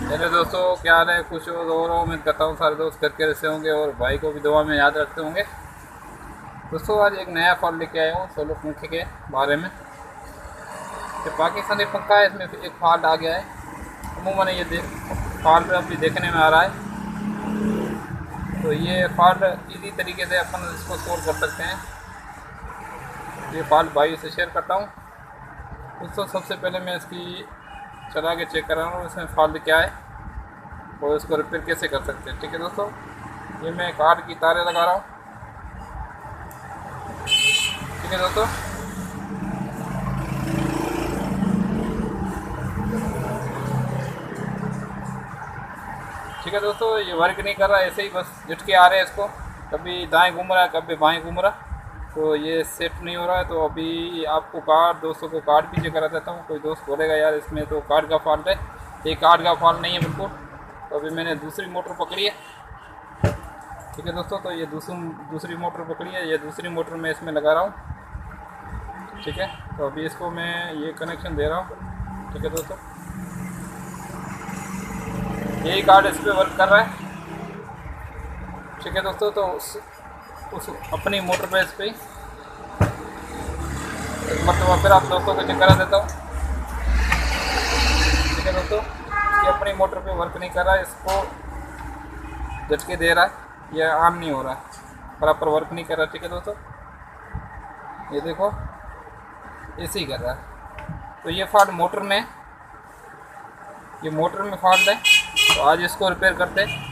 मेरे दोस्तों क्या हाल है। कुछ और उम्मीद करता हूँ सारे दोस्त करके रहते होंगे और भाई को भी दुआ में याद रखते होंगे। दोस्तों आज एक नया फॉल लेके आया हूँ सोलर पंखे के बारे में। जो पाकिस्तानी पंखा है इसमें एक फॉल्ट आ गया है। अमूमन ये फॉल्ट अभी देखने में आ रहा है। तो ये फॉल्ट इजी तरीके से अपन इसको सोल्व कर सकते हैं। ये फॉल्ट भाई से शेयर करता हूँ। दोस्तों सबसे पहले मैं इसकी चला के चेक कर रहा हूँ इसमें फॉल्ट क्या है और इसको रिपेयर कैसे कर सकते हैं। ठीक है दोस्तों, ये मैं कार्ड की तारें लगा रहा हूँ। ठीक है दोस्तों, ठीक है दोस्तों, ये वर्क नहीं कर रहा है, ऐसे ही बस झटके आ रहे हैं इसको। कभी दाएं घूम रहा है कभी बाएं घूम रहा है, तो ये सेट नहीं हो रहा है। तो अभी आपको कार्ड दोस्तों को कार्ड भी चेक करा देता हूँ। कोई दोस्त बोलेगा यार इसमें तो कार्ड का फॉल्ट है, ये कार्ड का फॉल्ट नहीं है बिल्कुल। तो अभी मैंने दूसरी मोटर पकड़ी है। ठीक है दोस्तों, तो ये दूसरी मोटर पकड़ी है। ये दूसरी मोटर मैं इसमें लगा रहा हूँ। ठीक है, तो अभी इसको मैं ये कनेक्शन दे रहा हूँ। ठीक है दोस्तों, यही कार्ड इस पर वर्क कर रहा है। ठीक है दोस्तों, तो उस अपनी मोटर पे इस पर एक मरतबा फिर आप दोस्तों को चेक करा देता हूँ। ठीक है दोस्तों, ये अपनी मोटर पे वर्क नहीं कर रहा है, इसको झटके दे रहा है, यह ऑन नहीं हो रहा है, बराबर वर्क नहीं कर रहा। ठीक है दोस्तों, ये देखो ऐसे ही कर रहा है। तो ये फॉल्ट मोटर में, ये मोटर में फॉल्ट है। तो आज इसको रिपेयर करते हैं।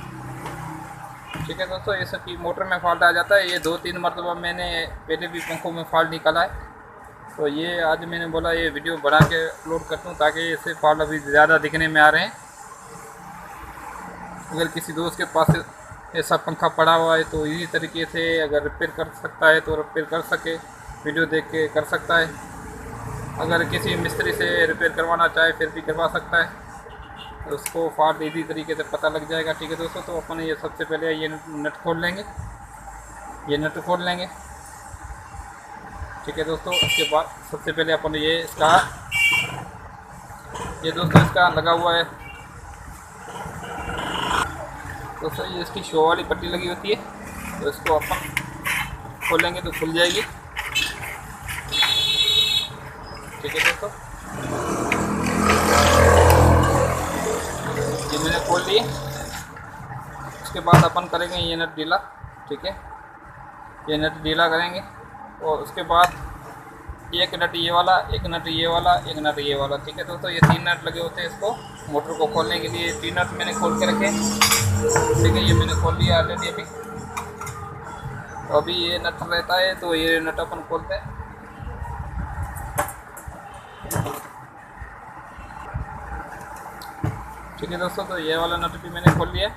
ठीक है दोस्तों, ये सबकी मोटर में फॉल्ट आ जाता है। ये 2-3 मरतबा मैंने पहले भी पंखों में फॉल्ट निकाला है। तो ये आज मैंने बोला ये वीडियो बना के अपलोड करता हूँ ताकि इससे फॉल्ट अभी ज़्यादा दिखने में आ रहे हैं। अगर किसी दोस्त के पास ऐसा पंखा पड़ा हुआ है तो इसी तरीके से अगर रिपेयर कर सकता है तो रिपेयर कर सके, वीडियो देख के कर सकता है। अगर किसी मिस्त्री से रिपेयर करवाना चाहे फिर भी करवा सकता है, तो उसको फॉल्ट इजी तरीके से पता लग जाएगा। ठीक है दोस्तों, तो अपन ये सबसे पहले ये नट खोल लेंगे, ये नट खोल लेंगे। ठीक है दोस्तों, उसके बाद सबसे पहले अपन ये इसका, ये दोस्तों इसका लगा हुआ है दोस्तों, ये इसकी शो वाली पट्टी लगी होती है। तो इसको अपन खोलेंगे तो खुल जाएगी। ठीक है दोस्तों, ये मैंने खोल लिए। उसके बाद अपन करेंगे ये नट ढीला। ठीक है, ये नट ढीला करेंगे और उसके बाद एक नट ये वाला, एक नट ये वाला, एक नट ये वाला। ठीक है दोस्तों, ये 3 नट लगे होते हैं इसको मोटर को खोलने के लिए। 3 नट मैंने खोल के रखे। ठीक है, ये मैंने खोल लिया ऑलरेडी अभी। तो अभी ये नट रहता है तो ये नट अपन खोलते हैं। ठीक है दोस्तों, तो ये वाला नट भी मैंने खोल लिया।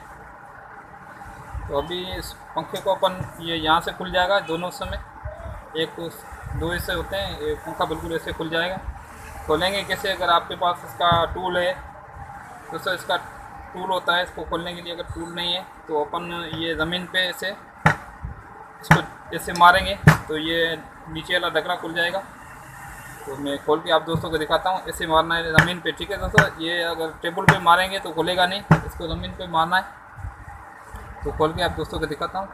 तो अभी इस पंखे को अपन ये यहाँ से खुल जाएगा दोनों समय, एक दो ऐसे होते हैं, ये पंखा बिल्कुल ऐसे खुल जाएगा। खोलेंगे कैसे? अगर आपके पास इसका टूल है दोस्तों, इसका टूल होता है इसको खोलने के लिए। अगर टूल नहीं है तो अपन ये ज़मीन पे ऐसे इसको ऐसे मारेंगे तो ये नीचे वाला ढकना खुल जाएगा। तो मैं खोल के आप दोस्तों को दिखाता हूँ। ऐसे मारना है ज़मीन पे। ठीक है दोस्तों, ये अगर टेबल पे मारेंगे तो खुलेगा नहीं, इसको ज़मीन पे मारना है। तो खोल के आप दोस्तों को दिखाता हूँ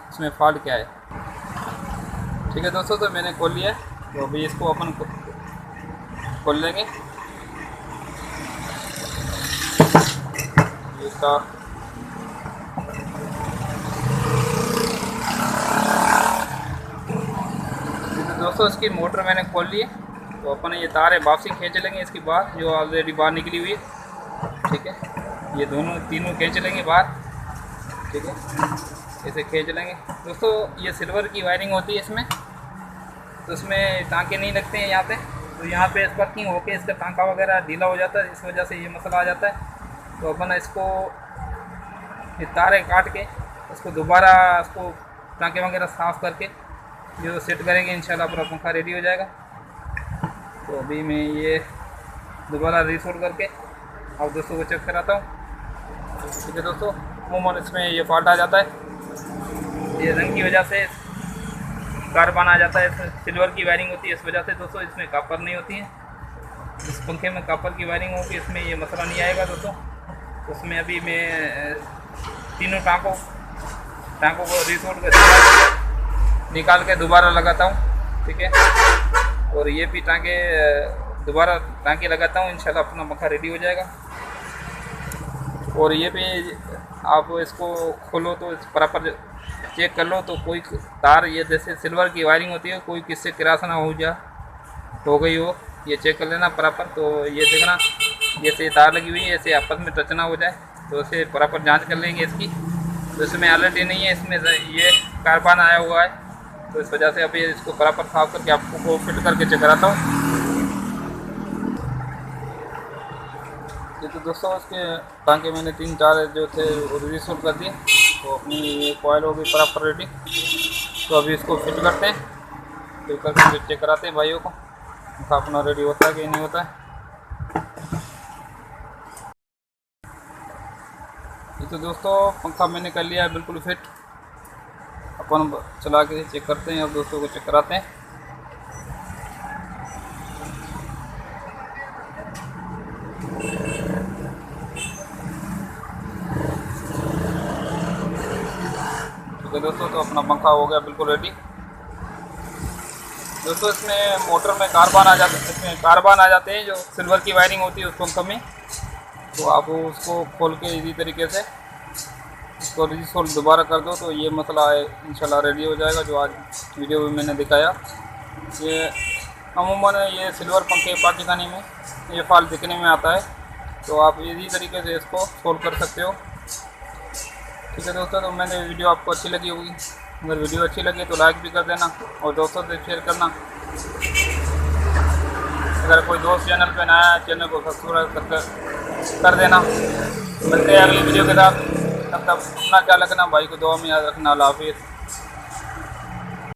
इसमें फॉल्ट क्या है। ठीक है दोस्तों, तो मैंने खोल लिया है। तो अभी इसको अपन खोल लेंगे। इसका दोस्तों इसकी मोटर मैंने खोल ली है। तो अपन ये तारें वापसी खींच लेंगे इसकी बाहर, जो ऑलरेडी बाहर निकली हुई है। ठीक है, ये दोनों तीनों खींच लेंगे बाहर। ठीक है, ऐसे खींच लेंगे दोस्तों। ये सिल्वर की वायरिंग होती है इसमें, तो इसमें टाँके नहीं लगते हैं यहाँ पे। तो यहाँ पे स्पार्किंग होके इसका टाँका वगैरह ढीला हो जाता है, इस वजह से ये मसला आ जाता है। तो अपन इसको ये तारें काट के उसको दोबारा उसको टाँके वगैरह साफ़ करके जो सेट करेंगे, इंशाल्लाह पूरा पंखा रेडी हो जाएगा। तो अभी मैं ये दोबारा रीसोल्ड करके आप दोस्तों को चेक कराता हूँ। ठीक है दोस्तों, अमूमन इसमें ये फॉल्ट आ जाता है, ये रंग की वजह से कार्बन आ जाता है। इसमें सिल्वर की वायरिंग होती है, इस वजह से दोस्तों इसमें कॉपर नहीं होती है। इस पंखे में कॉपर की वायरिंग होगी, इसमें ये मसला नहीं आएगा दोस्तों। उसमें अभी मैं तीनों टाँकों को रिसोल्ट कर निकाल के दोबारा लगाता हूँ, ठीक है। और ये भी टाँके दोबारा टाँके लगाता हूँ, इंशाल्लाह अपना पंखा रेडी हो जाएगा। और ये भी आप इसको खोलो तो प्रॉपर चेक कर लो, तो कोई तार ये जैसे सिल्वर की वायरिंग होती है, कोई किससे क्रॉस ना हो गई हो, ये चेक कर लेना प्रॉपर। तो ये देखना जैसे तार लगी हुई है ऐसे आपस में टच ना हो जाए, तो इसे प्रॉपर जांच कर लेंगे इसकी। तो इसमें ऑलरेडी नहीं है, इसमें ये कार्बन आया हुआ है, तो इस वजह से अभी इसको प्रॉपर साफ करके आपको फिट करके चेक कराता हूँ। ये तो दोस्तों उसके टाँके मैंने 3-4 जो थे वो रिसोल्व कर दिए, तो अपनी ये कॉयल हो गई प्रॉपर रेडी। तो अभी इसको फिट करते हैं, फिट करके फिर चेक कराते हैं भाइयों को अपना रेडी होता है कि नहीं होता है। ये तो दोस्तों पंखा मैंने कर लिया है बिल्कुल फिट, अपन चला के चेक करते हैं। अब दोस्तों को चेक कराते हैं। ठीक है दोस्तों, तो अपना पंखा हो गया बिल्कुल रेडी। दोस्तों इसमें मोटर में कार्बन आ जाते हैं, इसमें कार्बन आ जाते हैं जो सिल्वर की वायरिंग होती है उस पंखा में। तो आप उसको खोल के इसी तरीके से इसको रिसोल्व दोबारा कर दो, तो ये मसला है इंशाल्लाह रेडी हो जाएगा। जो आज वीडियो में मैंने दिखाया, ये अमूमन ये सिल्वर पंखे पाकिस्तानी में ये फॉल्ट दिखने में आता है, तो आप इसी तरीके से इसको सोल्व कर सकते हो। ठीक है दोस्तों, तो मैंने वीडियो आपको अच्छी लगी होगी, अगर वीडियो अच्छी लगी तो लाइक भी कर देना और दोस्तों से शेयर करना। अगर कोई दोस्त चैनल पे नया है, चैनल को सब्सक्राइब कर देना। मिलते हैं अगली वीडियो के साथ, तब तक अपना ख्याल रखना, भाई को दुआ में याद रखना। अल्लाह हाफिज़।